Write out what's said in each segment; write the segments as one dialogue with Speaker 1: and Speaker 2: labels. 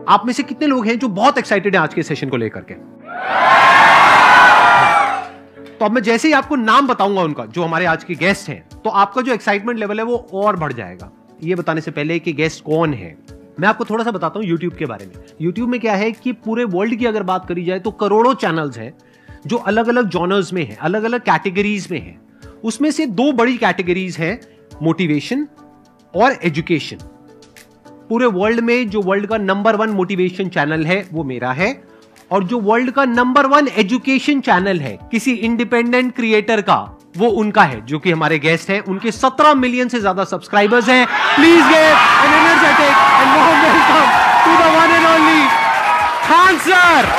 Speaker 1: आप में से कितने लोग हैं जो बहुत एक्साइटेड हैं आज के सेशन को लेकर के? तो अब मैं जैसे ही आपको नाम बताऊंगा उनका, जो हमारे आज के गेस्ट हैं, तो आपका जो एक्साइटमेंट लेवल है वो और बढ़ जाएगा। ये बताने से पहले कि गेस्ट कौन है, मैं आपको थोड़ा सा बताता हूं YouTube के बारे में। YouTube में क्या है कि पूरे वर्ल्ड की अगर बात करी जाए तो करोड़ों चैनल्स हैं जो अलग अलग जॉनर्स में हैं, अलग अलग कैटेगरीज में हैं। उसमें से दो बड़ी कैटेगरीज हैं, मोटिवेशन और एजुकेशन। पूरे वर्ल्ड में जो वर्ल्ड का नंबर 1 मोटिवेशन चैनल है वो मेरा है, और जो वर्ल्ड का नंबर 1 एजुकेशन चैनल है किसी इंडिपेंडेंट क्रिएटर का, वो उनका है, जो कि हमारे गेस्ट हैं। उनके 17 मिलियन से ज्यादा सब्सक्राइबर्स हैं। Please give an energetic and warm welcome to the one and only Khan sir.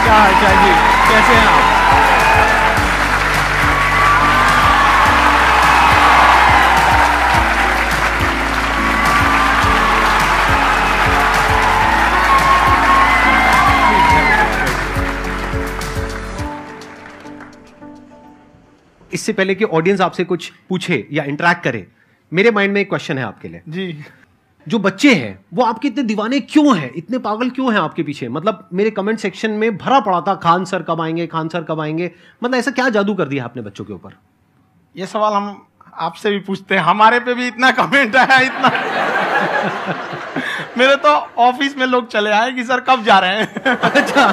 Speaker 1: क्या हाल चाल जी, कैसे हैं आप? इससे पहले कि ऑडियंस आपसे कुछ पूछे या इंटरेक्ट करे, मेरे माइंड में एक क्वेश्चन है आपके लिए
Speaker 2: जी।
Speaker 1: जो बच्चे हैं वो आपके इतने दीवाने क्यों हैं, इतने पागल क्यों हैं आपके पीछे? मतलब मेरे कमेंट सेक्शन में भरा पड़ा था, खान सर कब आएंगे, खान सर कब आएंगे। मतलब ऐसा क्या जादू कर दिया आपने बच्चों के ऊपर?
Speaker 2: ये सवाल हम आपसे भी पूछते हैं, हमारे पे भी इतना कमेंट आया, इतना मेरे तो ऑफिस में लोग चले आए कि सर कब जा रहे हैं।
Speaker 1: अच्छा।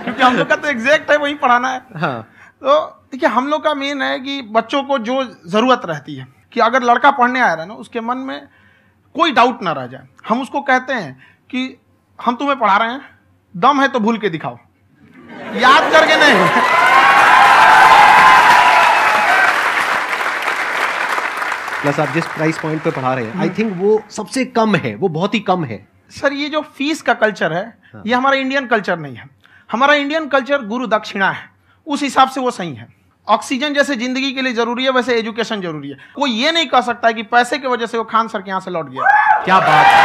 Speaker 2: क्योंकि हम लोग का तो एग्जैक्ट है, वही पढ़ाना है।
Speaker 1: हाँ।
Speaker 2: तो देखिए, हम लोग का मेन है कि बच्चों को जो जरूरत रहती है कि अगर लड़का पढ़ने आ रहा है ना, उसके मन में कोई डाउट ना रह जाए। हम उसको कहते हैं कि हम तुम्हें पढ़ा रहे हैं, दम है तो भूल के दिखाओ, याद करके नहीं।
Speaker 1: प्लस आप जिस प्राइस पॉइंट पे पढ़ा रहे हैं, आई थिंक वो सबसे कम है, वो बहुत ही कम है।
Speaker 2: सर ये जो फीस का कल्चर है, ये हमारा इंडियन कल्चर नहीं है। हमारा इंडियन कल्चर गुरु दक्षिणा है, उस हिसाब से वो सही है। ऑक्सीजन जैसे जिंदगी के लिए जरूरी है, वैसे एजुकेशन जरूरी है। कोई ये नहीं कह सकता है कि पैसे की वजह से वो खान सर के यहां से लौट गया।
Speaker 1: क्या बात है।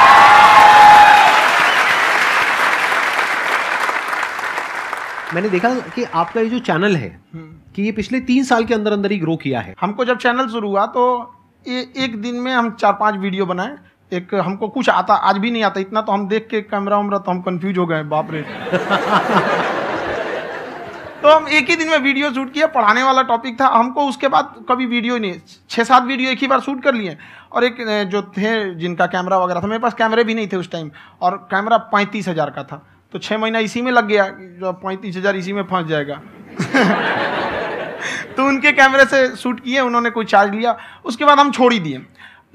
Speaker 1: मैंने देखा कि आपका ये जो चैनल है कि ये पिछले 3 साल के अंदर अंदर ही ग्रो किया है।
Speaker 2: हमको जब चैनल शुरू हुआ तो एक दिन में हम 4-5 वीडियो बनाए। एक हमको कुछ आता, आज भी नहीं आता इतना, तो हम देख के कैमरा उमरा तो हम कंफ्यूज हो गए, बाप रे। तो हम एक ही दिन में वीडियो शूट किया, पढ़ाने वाला टॉपिक था हमको। उसके बाद कभी वीडियो ही नहीं, 6-7 वीडियो एक ही बार शूट कर लिए। और एक जो थे जिनका कैमरा वगैरह था, मेरे पास कैमरे भी नहीं थे उस टाइम, और कैमरा 35,000 का था, तो 6 महीना इसी में लग गया, जो 35,000 इसी में फंस जाएगा। तो उनके कैमरे से शूट किए, उन्होंने कोई चार्ज लिया, उसके बाद हम छोड़ ही दिए।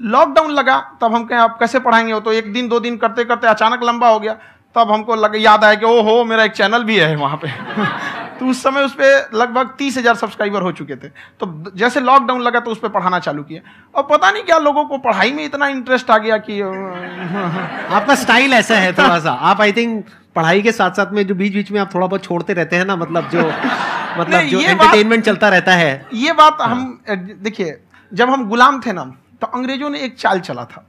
Speaker 2: लॉकडाउन लगा, तब हम कहें आप कैसे पढ़ाएंगे, वो तो 1 दिन 2 दिन करते करते अचानक लंबा हो गया। तब हमको याद आया कि ओहो मेरा एक चैनल भी है वहाँ पे। तो उस समय उस पर लगभग 30,000 सब्सक्राइबर हो चुके थे। तो जैसे लॉकडाउन लगा तो उस पर पढ़ाना चालू किया, और पता नहीं क्या लोगों को पढ़ाई में इतना इंटरेस्ट आ गया कि
Speaker 1: आपका स्टाइल ऐसा है थोड़ा सा। आप आई थिंक पढ़ाई के साथ साथ में जो बीच बीच में आप थोड़ा बहुत छोड़ते रहते हैं ना, मतलब जो एंटरटेनमेंट चलता रहता है।
Speaker 2: ये बात हम देखिए, जब हम गुलाम थे ना, तो अंग्रेजों ने एक चाल चला था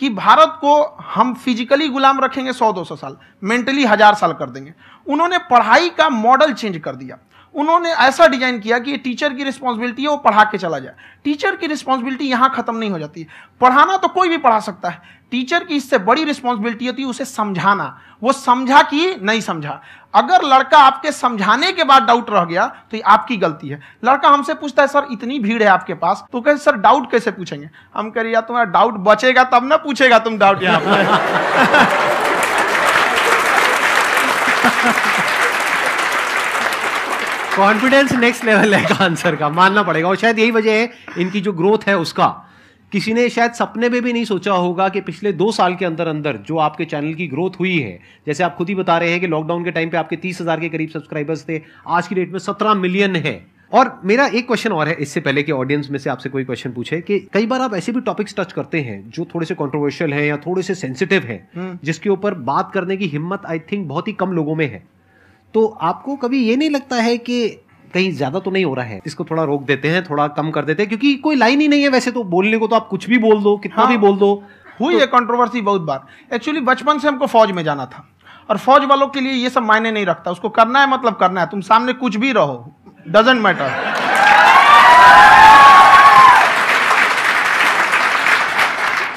Speaker 2: कि भारत को हम फिजिकली गुलाम रखेंगे 100-200 साल, मेंटली 1000 साल कर देंगे। उन्होंने पढ़ाई का मॉडल चेंज कर दिया। उन्होंने ऐसा डिजाइन किया कि टीचर की रिस्पॉन्सिबिलिटी है वो पढ़ा के चला जाए। टीचर की रिस्पॉन्सिबिलिटी यहाँ खत्म नहीं हो जाती है। पढ़ाना तो कोई भी पढ़ा सकता है, टीचर की इससे बड़ी रिस्पॉन्सिबिलिटी होती है उसे समझाना। वो समझा कि नहीं समझा। अगर लड़का आपके समझाने के बाद डाउट रह गया तो ये आपकी गलती है। लड़का हमसे पूछता है सर इतनी भीड़ है आपके पास, तो कहे सर डाउट कैसे पूछेंगे? हम कह रहे यार तुम्हारा डाउट बचेगा तब ना पूछेगा तुम डाउट यहाँ पर।
Speaker 1: कॉन्फिडेंस नेक्स्ट लेवल है खान सर का, मानना पड़ेगा। और शायद यही वजह है इनकी जो ग्रोथ है उसका। किसी ने शायद सपने में भी नहीं सोचा होगा कि पिछले 2 साल के अंदर अंदर जो आपके चैनल की ग्रोथ हुई है, जैसे आप खुद ही बता रहे हैं कि लॉकडाउन के टाइम पे आपके 30,000 के करीब सब्सक्राइबर्स थे, आज की डेट में 17 मिलियन है। और मेरा एक क्वेश्चन और है, इससे पहले कि ऑडियंस में से आपसे कोई क्वेश्चन पूछे, कि कई बार आप ऐसे भी टॉपिक्स टच करते हैं जो थोड़े से कंट्रोवर्शियल हैं या थोड़े से सेंसिटिव हैं, जिसके ऊपर बात करने की हिम्मत आई थिंक बहुत ही कम लोगों में है। तो आपको कभी ये नहीं लगता है कि कहीं ज्यादा तो नहीं हो रहा है, इसको थोड़ा रोक देते हैं, थोड़ा कम कर देते हैं? क्योंकि कोई लाइन ही नहीं है वैसे तो बोलने को, तो आप कुछ भी बोल दो, कितना भी बोल दो।
Speaker 2: हुई है कंट्रोवर्सी बहुत बार। एक्चुअली बचपन से हमको फौज में जाना था, और फौज वालों के लिए ये सब मायने नहीं रखता। उसको करना है मतलब करना है, तुम सामने कुछ भी रहो, डजंट मैटर।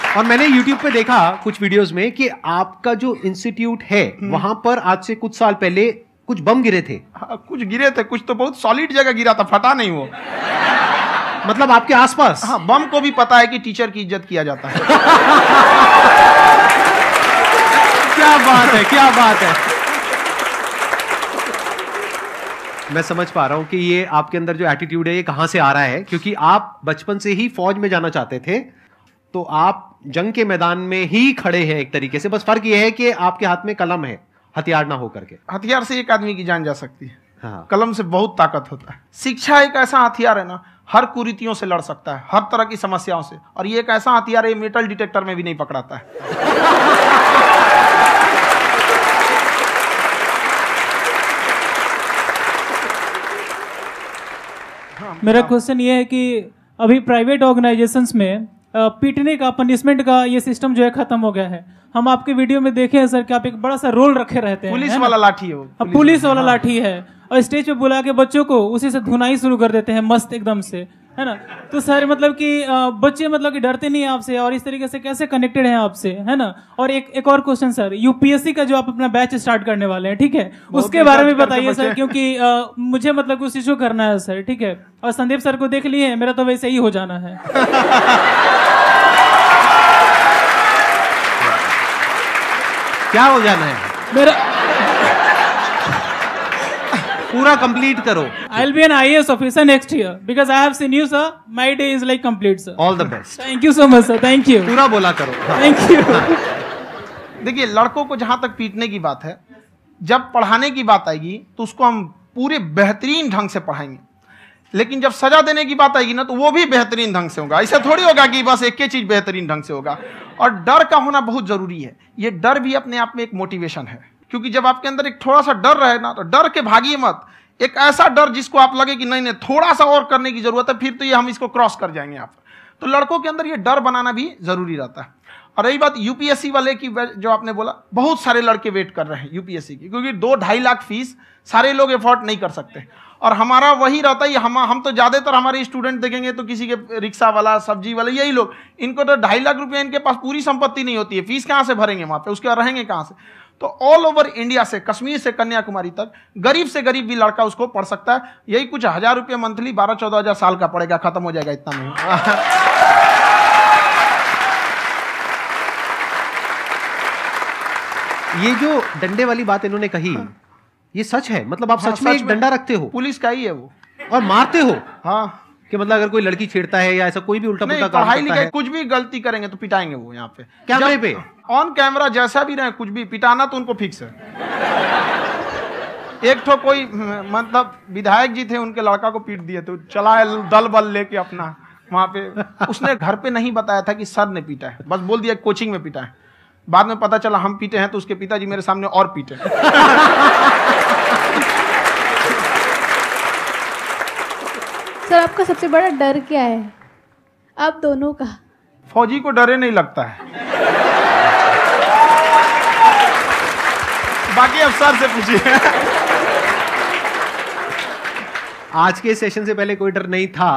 Speaker 1: और मैंने YouTube पे देखा कुछ वीडियोस में कि आपका जो इंस्टीट्यूट है वहां पर आज से कुछ साल पहले कुछ बम गिरे थे।
Speaker 2: हाँ, कुछ गिरे थे, कुछ तो बहुत सॉलिड जगह गिरा था, फटा नहीं वो।
Speaker 1: मतलब आपके आसपास?
Speaker 2: हाँ, बम को भी पता है कि टीचर की इज्जत किया जाता है।
Speaker 1: क्या बात है, क्या बात है। मैं समझ पा रहा हूं कि ये आपके अंदर जो एटीट्यूड है ये कहां से आ रहा है, क्योंकि आप बचपन से ही फौज में जाना चाहते थे, तो आप जंग के मैदान में ही खड़े हैं एक तरीके से। बस फर्क ये है कि आपके हाथ में कलम है, हथियार ना हो करके।
Speaker 2: हथियार से एक आदमी की जान जा सकती है,
Speaker 1: हाँ।
Speaker 2: कलम से बहुत ताकत होता है। शिक्षा एक ऐसा हथियार है ना, हर कुरीतियों से लड़ सकता है, हर तरह की समस्याओं से। और ये एक ऐसा हथियार है, मेटल डिटेक्टर में भी नहीं पकड़ाता है।
Speaker 3: मेरा क्वेश्चन ये है कि अभी प्राइवेट ऑर्गेनाइजेशंस में पीटने का, पनिशमेंट का ये सिस्टम जो है खत्म हो गया है। हम आपके वीडियो में देखे हैं सर कि आप एक बड़ा सा रोल रखे रहते हैं,
Speaker 2: पुलिस वाला लाठी है वो,
Speaker 3: पुलिस वाला लाठी है, और स्टेज पे बुला के बच्चों को उसी से धुनाई शुरू कर देते हैं मस्त एकदम से, है ना। तो सर मतलब कि बच्चे मतलब कि डरते नहीं हैं आपसे, और इस तरीके से कैसे कनेक्टेड हैं आपसे, है ना। और एक और क्वेश्चन सर, यूपीएससी का जो आप अपना बैच स्टार्ट करने वाले हैं, ठीक है, उसके बारे में बताइए सर, क्योंकि मुझे मतलब कुछ इशू करना है सर, ठीक है। और संदीप सर को देख लिए, मेरा तो वैसे ही हो जाना है।
Speaker 1: क्या हो जाना है?
Speaker 3: मेरा
Speaker 1: पूरा कंप्लीट करो।
Speaker 3: I'll be an IAS officer next year because I have seen you, sir. My day is like complete, sir.
Speaker 1: All the best.
Speaker 3: Thank you so much, sir. Thank you.
Speaker 1: पूरा बोला करो।
Speaker 3: Thank you.
Speaker 2: देखिए, लड़कों को जहां तक पीटने की बात है, जब पढ़ाने की बात आएगी तो उसको हम पूरे बेहतरीन ढंग से पढ़ाएंगे। लेकिन जब सजा देने की बात आएगी ना, तो वो भी बेहतरीन ढंग से होगा। ऐसा थोड़ी होगा कि बस एक ही चीज बेहतरीन ढंग से होगा। और डर का होना बहुत जरूरी है। ये डर भी अपने आप में एक मोटिवेशन है, क्योंकि जब आपके अंदर एक थोड़ा सा डर रहे ना, तो डर के भागिए मत। एक ऐसा डर जिसको आप लगे कि नहीं नहीं थोड़ा सा और करने की जरूरत है, फिर तो ये हम इसको क्रॉस कर जाएंगे यहाँ पर। तो लड़कों के अंदर ये डर बनाना भी जरूरी रहता है। और रही बात यूपीएससी वाले की, जो आपने बोला, बहुत सारे लड़के वेट कर रहे हैं यूपीएससी की, क्योंकि 2-2.5 लाख फीस सारे लोग एफोर्ड नहीं कर सकते। और हमारा वही रहता है, हम तो ज्यादातर हमारे स्टूडेंट देखेंगे तो किसी के रिक्शा वाला, सब्जी वाला, यही लोग, इनको तो 2.5 लाख रुपया, इनके पास पूरी संपत्ति नहीं होती है, फीस कहाँ से भरेंगे वहां पे, उसके बाद रहेंगे कहाँ से। तो ऑल ओवर इंडिया से, कश्मीर से कन्याकुमारी तक, गरीब से गरीब भी लड़का उसको पढ़ सकता है। यही कुछ 1000 रुपये मंथली, 12-14 हजार साल का पड़ेगा, खत्म हो जाएगा इतना में।
Speaker 1: ये जो डंडे वाली बात इन्होंने कही, ये सच है? मतलब आप सच में एक डंडा रखते हो?
Speaker 2: पुलिस का ही है वो।
Speaker 1: और मारते हो?
Speaker 2: हाँ,
Speaker 1: कि मतलब अगर कोई लड़की छेड़ता है या ऐसा कोई भी उल्टा पुल्टा काम
Speaker 2: पढ़ाई
Speaker 1: करता
Speaker 2: लिखाई
Speaker 1: है,
Speaker 2: कुछ भी गलती करेंगे तो पिटाएंगे वो यहाँ पे,
Speaker 1: कैमरे पे,
Speaker 2: ऑन कैमरा, जैसा भी रहे, कुछ भी पिटाना तो उनको फिक्स है। एक तो कोई मतलब विधायक जी थे, उनके लड़का को पीट दिए, तो चला है दल बल लेके अपना वहां पे। उसने घर पे नहीं बताया था कि सर ने पीटा है, बस बोल दिया कोचिंग में पीटा है। बाद में पता चला हम पीटे हैं, तो उसके पिताजी मेरे सामने और पीटे।
Speaker 4: सर, आपका सबसे बड़ा डर क्या है, आप दोनों का?
Speaker 2: फौजी को डरे नहीं लगता है, बाकी अफसर से पूछिए।
Speaker 1: आज के सेशन से पहले कोई डर नहीं था,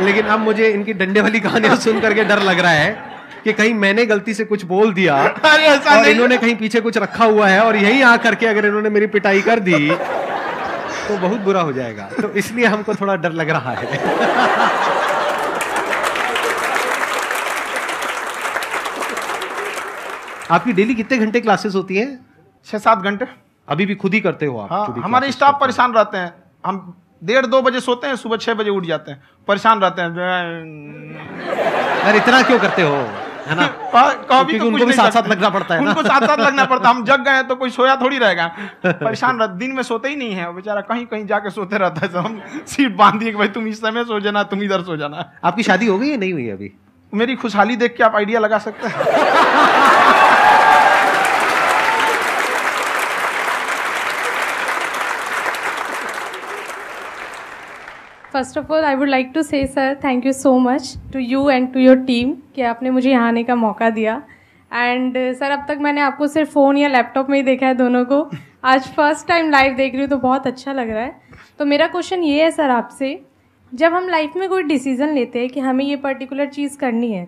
Speaker 1: लेकिन अब मुझे इनकी डंडे वाली कहानियां सुन करके डर लग रहा है कि कहीं मैंने गलती से कुछ बोल दिया और इन्होंने कहीं पीछे कुछ रखा हुआ है, और यही आ करके अगर इन्होंने मेरी पिटाई कर दी तो बहुत बुरा हो जाएगा। तो इसलिए हमको थोड़ा डर लग रहा है। आपकी डेली कितने घंटे क्लासेस होती हैं?
Speaker 2: 6-7 घंटे।
Speaker 1: अभी भी खुद ही करते हो आप?
Speaker 2: हाँ, हमारे स्टाफ परेशान रहते हैं। हम 1:30-2 बजे सोते हैं, सुबह 6 बजे उठ जाते हैं, परेशान रहते हैं।
Speaker 1: यार इतना क्यों करते हो, है ना?
Speaker 2: कभी तो
Speaker 1: उनको भी साथ साथ लगना पड़ता है ना?
Speaker 2: उनको साथ साथ लगना पड़ता है। हम जग गए तो कोई सोया थोड़ी रहेगा, परेशान रहते, दिन में सोते ही नहीं है बेचारा, कहीं कहीं जाके सोते रहता है। हम सीट बांध दिए कि भाई तुम इस समय सो जाना, तुम इधर सो जाना।
Speaker 1: आपकी शादी हो गई या नहीं हुई अभी?
Speaker 2: मेरी खुशहाली देख के आप आइडिया लगा सकते हैं।
Speaker 4: First of all I would like to say sir, thank you so much to you and to your team कि आपने मुझे यहाँ आने का मौका दिया। एंड सर, अब तक मैंने आपको सिर्फ फ़ोन या लैपटॉप में ही देखा है दोनों को, आज फर्स्ट टाइम लाइव देख रही हूँ तो बहुत अच्छा लग रहा है। तो मेरा क्वेश्चन ये है सर आपसे, जब हम लाइफ में कोई डिसीज़न लेते हैं कि हमें ये पर्टिकुलर चीज़ करनी है,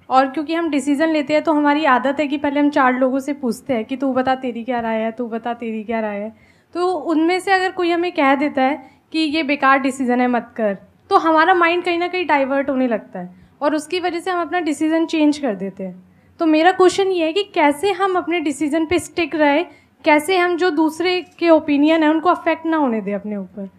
Speaker 4: और क्योंकि हम डिसीजन लेते हैं तो हमारी आदत है कि पहले हम 4 लोगों से पूछते हैं कि तू बता तेरी क्या राय है, तू बता तेरी क्या राय है। तो उनमें से अगर कोई हमें कह देता है कि ये बेकार डिसीजन है मत कर, तो हमारा माइंड कहीं ना कहीं डाइवर्ट होने लगता है और उसकी वजह से हम अपना डिसीजन चेंज कर देते हैं। तो मेरा क्वेश्चन ये है कि कैसे हम अपने डिसीजन पे स्टिक रहे, कैसे हम जो दूसरे के ओपिनियन है उनको अफेक्ट ना होने दें अपने ऊपर।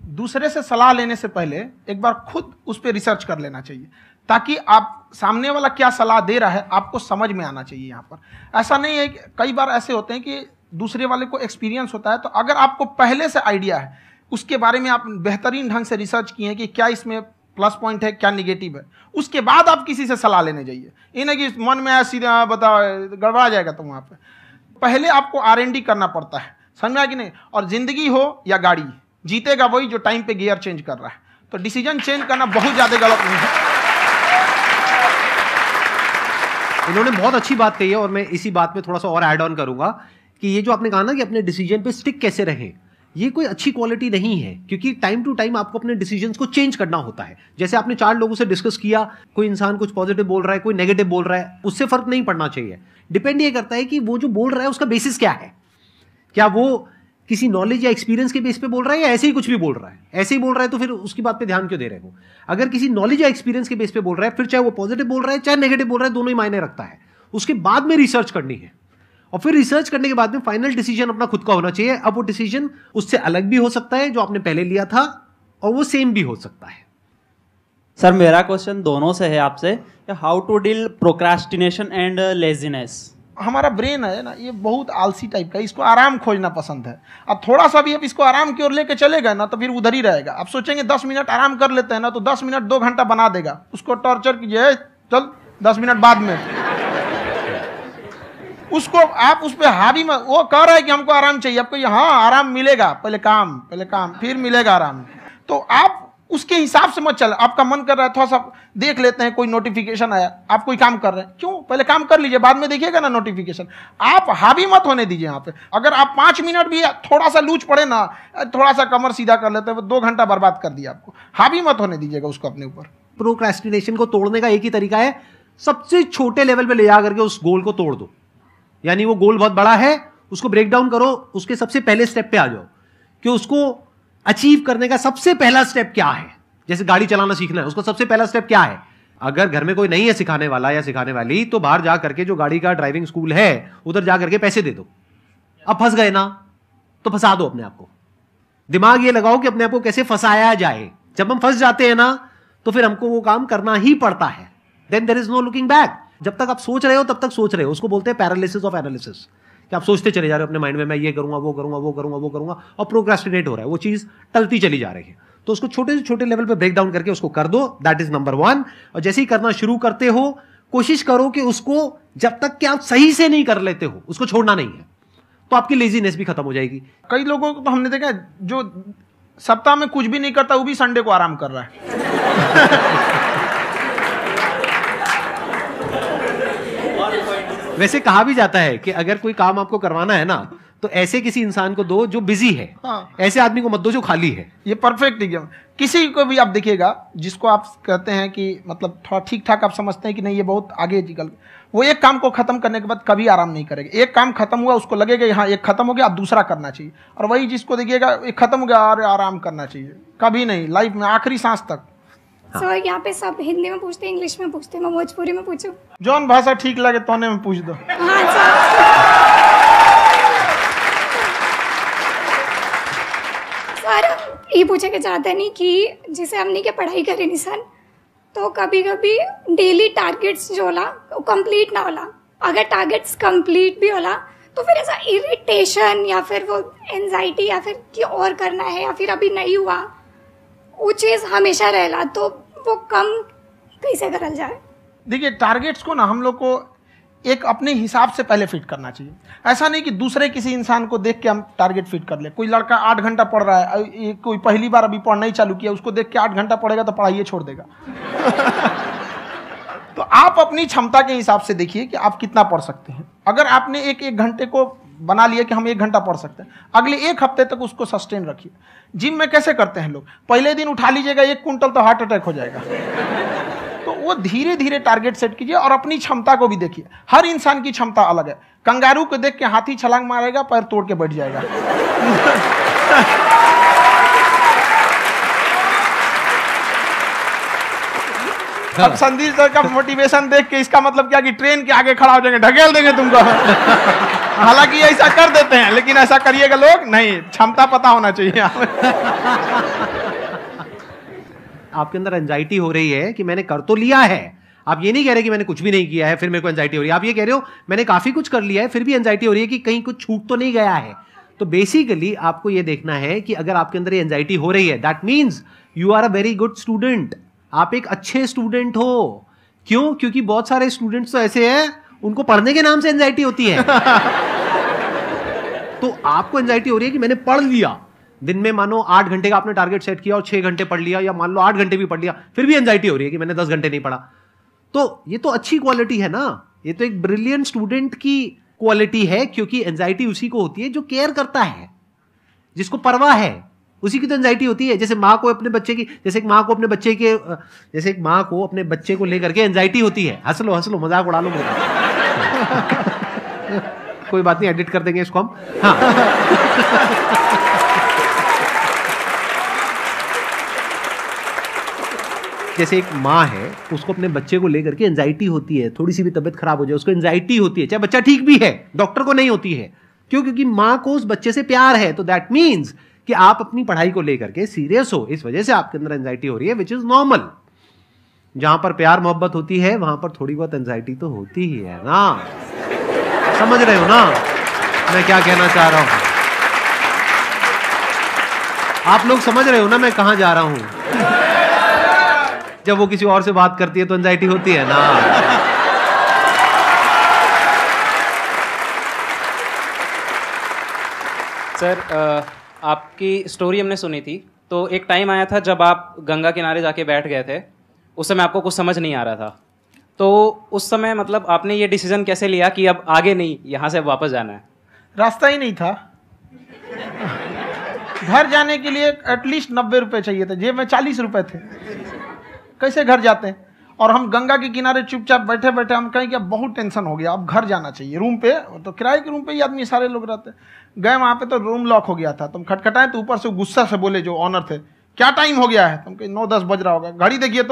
Speaker 2: दूसरे से सलाह लेने से पहले एक बार खुद उस पर रिसर्च कर लेना चाहिए, ताकि आप सामने वाला क्या सलाह दे रहा है आपको समझ में आना चाहिए। यहाँ पर ऐसा नहीं है कि कई बार ऐसे होते हैं कि दूसरे वाले को एक्सपीरियंस होता है, तो अगर आपको पहले से आइडिया है, उसके बारे में आप बेहतरीन ढंग से रिसर्च किए हैं कि क्या इसमें प्लस पॉइंट है क्या निगेटिव है, उसके बाद आप किसी से सलाह लेने जाइए। ये नहीं कि मन में सीधा बताओ गड़बड़ा जाएगा। तो वहाँ पे पहले आपको R&D करना पड़ता है, समझ में आया कि नहीं। और जिंदगी हो या गाड़ी, जीतेगा वही जो टाइम पे गियर चेंज कर रहा है। तो डिसीजन चेंज करना बहुत ज़्यादा गलत नहीं है।
Speaker 1: इन्होंने बहुत अच्छी बात कही है और मैं इसी बात में थोड़ा सा और ऐड ऑन करूंगा कि ये जो आपने कहा ना कि अपने डिसीजन पे स्टिक कैसे रहें, ये कोई अच्छी क्वालिटी नहीं है, क्योंकि टाइम टू टाइम आपको अपने डिसीजंस को चेंज करना होता है। जैसे आपने 4 लोगों से डिस्कस किया, कोई इंसान कुछ पॉजिटिव बोल रहा है, कोई नेगेटिव बोल रहा है, उससे फर्क नहीं पड़ना चाहिए। डिपेंड ये करता है कि वो जो बोल रहा है उसका बेसिस क्या है। क्या वो किसी नॉलेज या एक्सपीरियंस के बेस पे बोल रहा है या ऐसे ही कुछ भी बोल रहा है? ऐसे ही बोल रहा है तो फिर उसकी बात पे ध्यान क्यों दे रहे हो? अगर किसी नॉलेज या एक्सपीरियंस के बेस पे बोल रहा है, फिर चाहे वो पॉजिटिव बोल रहा है चाहे नेगेटिव बोल रहा है, दोनों ही मायने रखता है। उसके बाद में रिसर्च करनी है और फिर रिसर्च करने के बाद में फाइनल डिसीजन अपना खुद का होना चाहिए। अब वो डिसीजन उससे अलग भी हो सकता है जो आपने पहले लिया था, और वो सेम भी हो सकता है।
Speaker 5: सर मेरा क्वेश्चन दोनों से है आपसे, how to deal procrastination and laziness.
Speaker 2: हमारा ब्रेन है ना, ये बहुत आलसी टाइप का, इसको आराम खोजना पसंद है। अब थोड़ा सा भी आप इसको आराम की ओर लेके चले गए ना तो फिर उधर ही रहेगा। आप सोचेंगे 10 मिनट आराम कर लेते हैं ना, तो 10 मिनट 2 घंटा बना देगा। उसको टॉर्चर कीजिए, चल 10 मिनट बाद में उसको आप उस पर हावी में, वो कह रहा है कि हमको आराम चाहिए, आपको हाँ आराम मिलेगा, पहले काम फिर मिलेगा आराम। तो आप उसके हिसाब से मत चल। आपका मन कर रहा है थोड़ा सा देख लेते हैं, कोई नोटिफिकेशन आया, आप कोई काम कर रहे हैं, क्यों पहले काम कर लीजिए, बाद में देखिएगा ना नोटिफिकेशन। आप हावी मत होने दीजिए यहाँ पे। अगर आप 5 मिनट भी थोड़ा सा लूज पड़े ना, थोड़ा सा कमर सीधा कर लेते हैं, 2 घंटा बर्बाद कर दिया आपको। हावी मत होने दीजिएगा उसको अपने ऊपर।
Speaker 1: प्रोक्रेस्टिनेशन को तोड़ने का एक ही तरीका है, सबसे छोटे लेवल पे ले जा करके उस गोल को तोड़ दो। यानी वो गोल बहुत बड़ा है, उसको ब्रेक डाउन करो, उसके सबसे पहले स्टेप पे आ जाओ कि उसको अचीव करने का सबसे पहला स्टेप क्या है। जैसे गाड़ी चलाना सीखना है, उसका सबसे पहला स्टेप क्या है। अगर घर में कोई नहीं है सिखाने वाला या सिखाने वाली, तो बाहर जा करके जो गाड़ी का ड्राइविंग स्कूल है उधर जा करके पैसे दे दो। अब फंस गए ना तो फंसा दो अपने आप को। दिमाग ये लगाओ कि अपने आप को कैसे फंसाया जाए। जब हम फंस जाते हैं ना तो फिर हमको वो काम करना ही पड़ता है। Then there is no looking back. जब तक आप सोच रहे हो तब तक सोच रहे हो, उसको बोलते हैं पैरालिसिस ऑफ एनालिसिस, कि आप सोचते चले जा रहे हो अपने माइंड में, मैं ये करूंगा वो करूंगा वो करूंगा वो करूंगा, और प्रोक्रेस्टिनेट हो रहा है, वो चीज टलती चली जा रही है। तो उसको छोटे से छोटे लेवल पे ब्रेक डाउन करके उसको कर दो, दैट इज नंबर 1। और जैसे ही करना शुरू करते हो, कोशिश करो कि उसको जब तक कि आप सही से नहीं कर लेते हो उसको छोड़ना नहीं है, तो आपकी लेजीनेस भी खत्म हो जाएगी।
Speaker 2: कई लोगों को तो हमने देखा जो सप्ताह में कुछ भी नहीं करता, वो भी संडे को आराम कर रहा है।
Speaker 1: वैसे कहा भी जाता है कि अगर कोई काम आपको करवाना है ना तो ऐसे किसी इंसान को दो जो बिजी है।
Speaker 2: हाँ।
Speaker 1: ऐसे आदमी को मत दो जो खाली है।
Speaker 2: ये परफेक्ट एग्जाम। किसी को भी आप देखिएगा जिसको आप कहते हैं कि मतलब थोड़ा ठीक ठाक आप समझते हैं कि नहीं ये बहुत आगे निकल, वो एक काम को खत्म करने के बाद कभी आराम नहीं करेगा। एक काम खत्म हुआ उसको लगेगा हाँ एक खत्म हो गया, अब दूसरा करना चाहिए। और वही जिसको देखिएगा एक खत्म हो गया और आराम करना चाहिए, कभी नहीं, लाइफ में आखिरी सांस तक।
Speaker 6: सर यहाँ पे सब हिंदी में पूछते हैं, इंग्लिश में पूछते हैं, मैं भोजपुरी में पूछूं?
Speaker 2: जौन भाषा ठीक लगे तोने में पूछ दो।
Speaker 6: हाँ सर। सर ये पूछे के चाहते नहीं कि जैसे हमने के पढ़ाई करे निशान, तो कभी कभी डेली टारगेट्स जो होला वो कंप्लीट ना होला। अगर टारगेट्स कंप्लीट भी होला तो फिर ऐसा इरिटेशन या फिर वो एंजाइटी या फिर कि और करना है या फिर अभी नहीं हुआ, वो चीज़ हमेशा रहेला। तो वो कम कैसे करल जाए?
Speaker 2: देखिए टारगेट्स को ना हम लोग को एक अपने हिसाब से पहले फिट करना चाहिए। ऐसा नहीं कि दूसरे किसी इंसान को देख के हम टारगेट फिट कर ले। कोई लड़का 8 घंटा पढ़ रहा है, कोई पहली बार अभी पढ़ना ही चालू किया, उसको देख के 8 घंटा पढ़ेगा तो पढ़ाई छोड़ देगा। तो आप अपनी क्षमता के हिसाब से देखिए कि आप कितना पढ़ सकते हैं। अगर आपने एक घंटे को बना लिया कि हम 1 घंटा पढ़ सकते हैं, अगले 1 हफ्ते तक उसको सस्टेन रखिए। जिम में कैसे करते हैं लोग, पहले दिन उठा लीजिएगा 1 कुंटल तो हार्ट अटैक हो जाएगा। तो वो धीरे धीरे टारगेट सेट कीजिए और अपनी क्षमता को भी देखिए। हर इंसान की क्षमता अलग है। कंगारू को देख के हाथी छलांग मारेगा, पैर तोड़ के बैठ जाएगा। अब संदीप सर का मोटिवेशन देख के इसका मतलब क्या कि ट्रेन के आगे खड़ा हो जाएंगे, ढकेल देंगे तुमको। हालांकि ऐसा कर देते हैं, लेकिन ऐसा करिएगा लोग नहीं, क्षमता पता होना चाहिए।
Speaker 1: आपके अंदर एंजाइटी हो रही है कि मैंने कर तो लिया है। आप ये नहीं कह रहे कि मैंने कुछ भी नहीं किया है फिर मेरे को एंजाइटी हो रही है। आप ये कह रहे हो मैंने काफी कुछ कर लिया है फिर भी एंजाइटी हो रही है कि कहीं कुछ छूट तो नहीं गया है। तो बेसिकली आपको ये देखना है कि अगर आपके अंदर ये एंजाइटी हो रही है, that means you are a very good student. आप एक अच्छे स्टूडेंट हो। क्यों? क्योंकि बहुत सारे स्टूडेंट्स तो ऐसे हैं उनको पढ़ने के नाम से एंजाइटी होती है। तो आपको एंजाइटी हो रही है कि मैंने पढ़ लिया, दिन में मानो 8 घंटे का आपने टारगेट सेट किया और 6 घंटे पढ़ लिया, या मान लो 8 घंटे भी पढ़ लिया, फिर भी एंजाइटी हो रही है कि मैंने 10 घंटे नहीं पढ़ा। तो ये तो अच्छी क्वालिटी है ना, ये तो एक ब्रिलियंट स्टूडेंट की क्वालिटी है। क्योंकि एंजाइटी उसी को होती है जो केयर करता है, जिसको परवाह है, उसी की तो एंजाइटी होती है। जैसे माँ को अपने बच्चे की, जैसे एक माँ को अपने बच्चे के, जैसे एक माँ को अपने बच्चे को लेकर के एंजाइटी होती है। हंस लो मजाक उड़ा लो मेरा। कोई बात नहीं, एडिट कर देंगे इसको हम। हाँ। जैसे एक माँ है, उसको अपने बच्चे को लेकर के एंजाइटी होती है, थोड़ी सी भी तबीयत खराब हो जाए उसको एंजाइटी होती है, चाहे बच्चा ठीक भी है, डॉक्टर को नहीं होती है। क्यों? क्योंकि माँ को उस बच्चे से प्यार है। तो दैट मीन्स कि आप अपनी पढ़ाई को लेकर के सीरियस हो, इस वजह से आपके अंदर एंजाइटी हो रही है, विच इज नॉर्मल। जहां पर प्यार मोहब्बत होती है वहां पर थोड़ी बहुत एंजाइटी तो होती ही है ना। समझ रहे हो ना मैं क्या कहना चाह रहा हूं? आप लोग समझ रहे हो ना मैं कहां जा रहा हूं? जब वो किसी और से बात करती है तो एंजाइटी होती है ना।
Speaker 7: सर, आपकी स्टोरी हमने सुनी थी, तो एक टाइम आया था जब आप गंगा किनारे जाके बैठ गए थे। उस समय आपको कुछ समझ नहीं आ रहा था, तो उस समय मतलब आपने ये डिसीजन कैसे लिया कि अब आगे नहीं, यहाँ से वापस जाना है?
Speaker 2: रास्ता ही नहीं था। घर जाने के लिए एटलीस्ट 90 रुपए चाहिए थे, जेब में 40 रुपए थे। कैसे घर जाते हैं? और हम गंगा के किनारे चुपचाप बैठे बैठे हम कहें कि अब बहुत टेंशन हो गया, अब घर जाना चाहिए। रूम पे, तो किराए के रूम पे ही आदमी सारे लोग रहते। गए वहाँ पे तो रूम लॉक हो गया था। तुम खटखटाए तो ऊपर से गुस्सा से बोले जो ऑनर थे, क्या टाइम हो गया है? तुम कहे 9-10 बज रहा होगा। घड़ी देखिए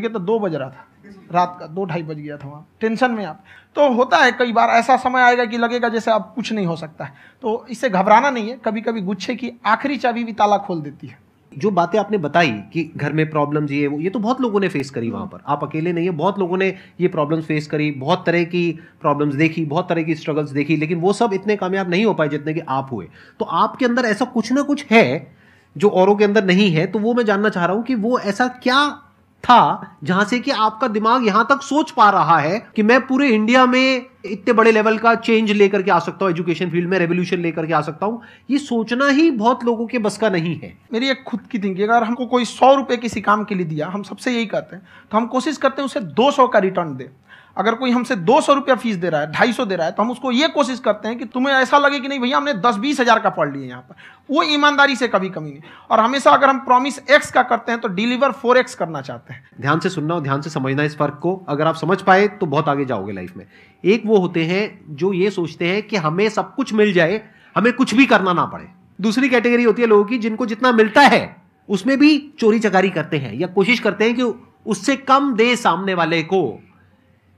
Speaker 2: तो 2 बज रहा था रात का, 2-2:30 बज गया था वहाँ। टेंशन में आप तो होता है, कई बार ऐसा समय आएगा कि लगेगा जैसे अब कुछ नहीं हो सकता है। तो इससे घबराना नहीं है। कभी कभी गुच्छे की आखिरी चाबी भी ताला खोल देती है।
Speaker 1: जो बातें आपने बताई कि घर में प्रॉब्लम्स ये तो बहुत लोगों ने फेस करी वहां पर। आप अकेले नहीं है, बहुत लोगों ने ये प्रॉब्लम्स फेस करी, बहुत तरह की प्रॉब्लम्स देखी, बहुत तरह की स्ट्रगल्स देखी, लेकिन वो सब इतने कामयाब नहीं हो पाए जितने कि आप हुए। तो आपके अंदर ऐसा कुछ ना कुछ है जो औरों के अंदर नहीं है। तो वो मैं जानना चाह रहा हूं कि वो ऐसा क्या था जहां से कि आपका दिमाग यहां तक सोच पा रहा है कि मैं पूरे इंडिया में इतने बड़े लेवल का चेंज लेकर के आ सकता हूं, एजुकेशन फील्ड में रेवोल्यूशन लेकर के आ सकता हूं। ये सोचना ही बहुत लोगों के बस का नहीं है।
Speaker 2: मेरी एक खुद की थिंकिंग, अगर हमको कोई 100 रुपए किसी काम के लिए दिया, हम सबसे यही कहते हैं, तो हम कोशिश करते हैं उसे 200 का रिटर्न दे। अगर कोई हमसे 200 रुपया फीस दे रहा है, 250 दे रहा है, तो हम उसको ये कोशिश करते हैं कि तुम्हें ऐसा लगे कि नहीं भैया हमने 10-20 हज़ार का पढ़ लिया यहाँ पर। वो ईमानदारी से कभी कमी नहीं। और हमेशा अगर हम प्रॉमिस एक्स का करते हैं तो डिलीवर 4x करना चाहते हैं।
Speaker 1: ध्यान से सुनना और ध्यान से समझना इस फर्क को। अगर आप समझ पाए तो बहुत आगे जाओगे लाइफ में। एक वो होते हैं जो ये सोचते हैं कि हमें सब कुछ मिल जाए, हमें कुछ भी करना ना पड़े। दूसरी कैटेगरी होती है लोगों की जिनको जितना मिलता है उसमें भी चोरी चकारी करते हैं या कोशिश करते हैं कि उससे कम दे सामने वाले को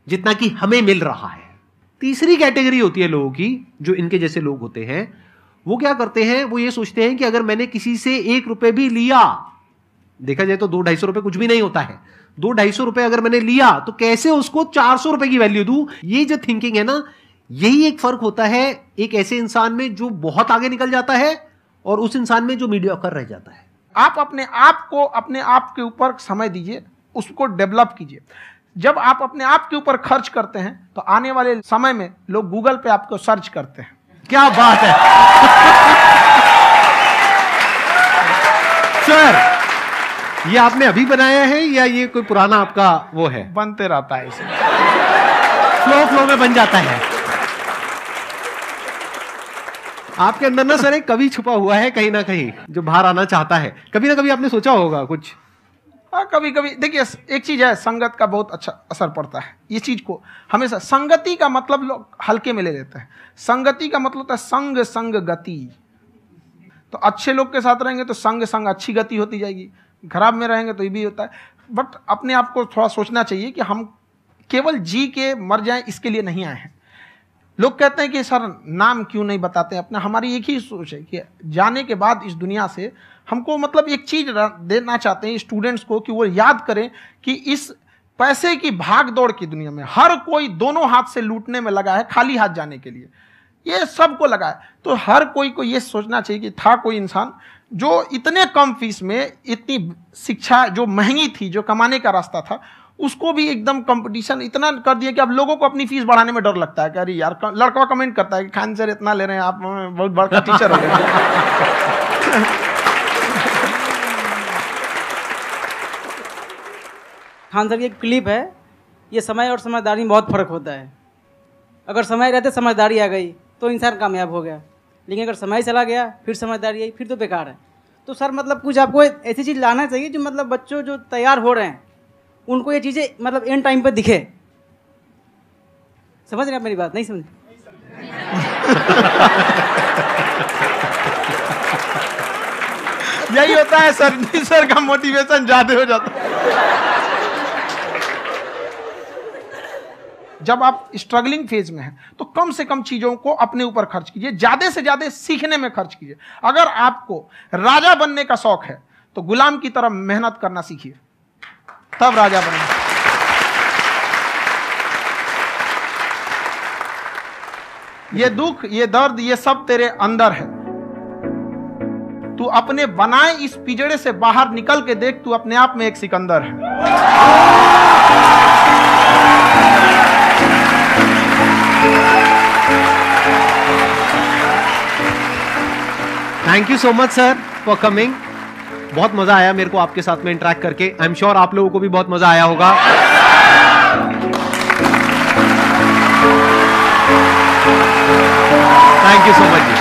Speaker 1: जितना कि हमें मिल रहा है। तीसरी कैटेगरी होती है लोगों की जो इनके जैसे लोग होते हैं। वो क्या करते हैं? वो ये सोचते हैं कि अगर मैंने किसी से 1 रुपए भी लिया, देखा जाए तो 200-250 रुपए कुछ भी नहीं होता है, 200-250 रुपए अगर मैंने लिया तो कैसे उसको 400 रुपए की वैल्यू दूं। ये जो थिंकिंग है ना, यही एक फर्क होता है एक ऐसे इंसान में जो बहुत आगे निकल जाता है और उस इंसान में जो मीडियोकर रह जाता है।
Speaker 2: आप अपने आप को अपने आप के ऊपर समय दीजिए, उसको डेवलप कीजिए। जब आप अपने आप के ऊपर खर्च करते हैं तो आने वाले समय में लोग गूगल पे आपको सर्च करते हैं।
Speaker 1: क्या बात है सर, ये आपने अभी बनाया है या ये कोई पुराना आपका वो है?
Speaker 2: बनते रहता है, इसे
Speaker 1: फ्लो में बन जाता है। आपके अंदर ना सर एक कवि छुपा हुआ है कहीं ना कहीं जो बाहर आना चाहता है। कभी ना कभी आपने सोचा होगा कुछ
Speaker 2: हाँ, कभी कभी देखिए एक चीज है, संगत का बहुत अच्छा असर पड़ता है। ये चीज को हमेशा, संगति का मतलब लोग हल्के में ले लेते हैं। संगति का मतलब होता है संग संग गति। तो अच्छे लोग के साथ रहेंगे तो संग संग अच्छी गति होती जाएगी, खराब में रहेंगे तो ये भी होता है। बट अपने आप को थोड़ा सोचना चाहिए कि हम केवल जी के मर जाएं इसके लिए नहीं आए हैं। लोग कहते हैं कि सर नाम क्यों नहीं बताते अपना। हमारी एक ही सोच है कि जाने के बाद इस दुनिया से हमको मतलब एक चीज देना चाहते हैं स्टूडेंट्स को, कि वो याद करें कि इस पैसे की भाग दौड़ की दुनिया में हर कोई दोनों हाथ से लूटने में लगा है, खाली हाथ जाने के लिए ये सबको लगा है। तो हर कोई को ये सोचना चाहिए कि था कोई इंसान जो इतने कम फीस में इतनी शिक्षा जो महंगी थी, जो कमाने का रास्ता था, उसको भी एकदम कंपटीशन इतना कर दिया कि अब लोगों को अपनी फीस बढ़ाने में डर लगता है कि अरे यार, लड़का कमेंट करता है कि खान सर इतना ले रहे हैं, आप बहुत बड़ा टीचर हो गए।
Speaker 8: खान सर की एक क्लिप है, ये समय और समझदारी में बहुत फर्क होता है। अगर समय रहते समझदारी आ गई तो इंसान कामयाब हो गया, लेकिन अगर समय चला गया फिर समझदारी आई फिर तो बेकार है। तो सर मतलब कुछ आपको ऐसी चीज़ लाना चाहिए जो मतलब बच्चों जो तैयार हो रहे हैं उनको ये चीज़ें मतलब एंड टाइम पे दिखे। समझ रहे हैं आप मेरी बात? नहीं समझ?
Speaker 2: यही होता है सर, सर का मोटिवेशन ज्यादा हो जाता है। जब आप स्ट्रगलिंग फेज में हैं तो कम से कम चीजों को अपने ऊपर खर्च कीजिए, ज्यादा से ज्यादा सीखने में खर्च कीजिए। अगर आपको राजा बनने का शौक है तो गुलाम की तरह मेहनत करना सीखिए, तब राजा बनेंगे। ये दुख, ये दर्द, ये सब तेरे अंदर है। तू अपने बनाए इस पिंजड़े से बाहर निकल के देख, तू अपने आप में एक सिकंदर है।
Speaker 1: Thank you so much sir for coming. बहुत मजा आया मेरे को आपके साथ में इंटरेक्ट करके। आई एम श्योर आप लोगों को भी बहुत मजा आया होगा। Thank you so much.